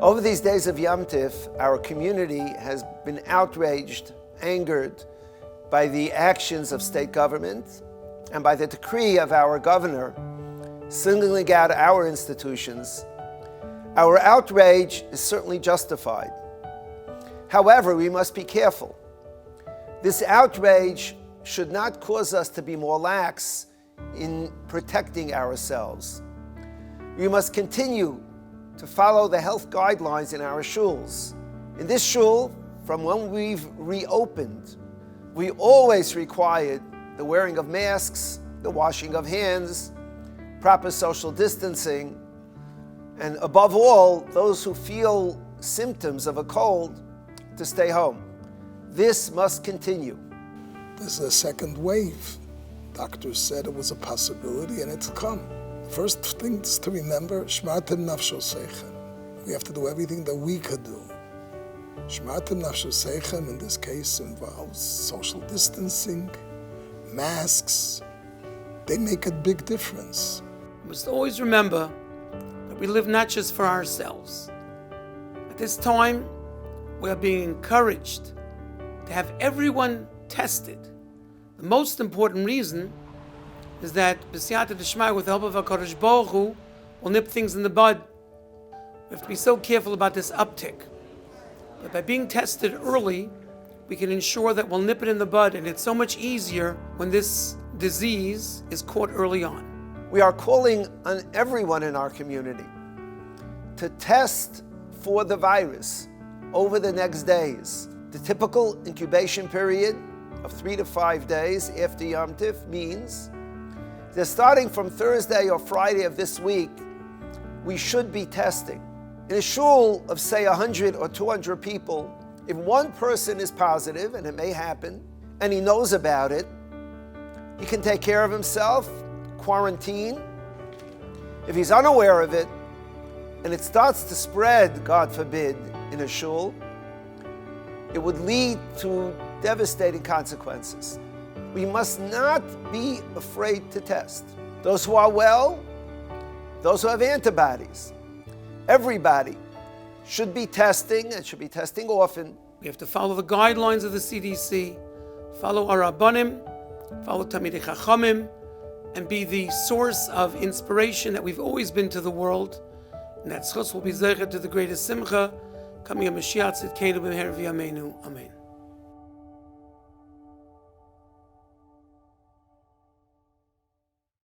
Over these days of Yom Tif, our community has been outraged, angered by the actions of state government and by the decree of our governor singling out our institutions. Our outrage is certainly justified. However, we must be careful. This outrage should not cause us to be more lax in protecting ourselves. We must continue to follow the health guidelines in our shuls. In this shul, from when we've reopened, we always required the wearing of masks, the washing of hands, proper social distancing, and above all, those who feel symptoms of a cold to stay home. This must continue. There's a second wave. Doctors said it was a possibility, and it's come. First things to remember, Shmartem Nafsho Seichem. We have to do everything that we could do. Shmartem Nafsho Seichem, in this case, involves social distancing, masks. They make a big difference. We must always remember that we live not just for ourselves. At this time, we are being encouraged to have everyone tested. The most important reason is that b'siyata d'shmai, with the help of HaKadosh Baruch Hu, will nip things in the bud. We have to be so careful about this uptick. But by being tested early, we can ensure that we'll nip it in the bud, and it's so much easier when this disease is caught early on. We are calling on everyone in our community to test for the virus over the next days. The typical incubation period of 3 to 5 days after Yom Tif means that starting from Thursday or Friday of this week, we should be testing. In a shul of say 100 or 200 people, if one person is positive, and it may happen, and he knows about it, he can take care of himself, quarantine. If he's unaware of it, and it starts to spread, God forbid, in a shul, it would lead to devastating consequences. We must not be afraid to test. Those who are well, those who have antibodies, everybody should be testing and should be testing often. We have to follow the guidelines of the CDC, follow our Rabbanim, follow Talmidei Chachamim, and be the source of inspiration that we've always been to the world. And that schus will be zeichet to the greatest simcha, coming of Mashiach Tzidkenu b'meher v'yameinu. Amen.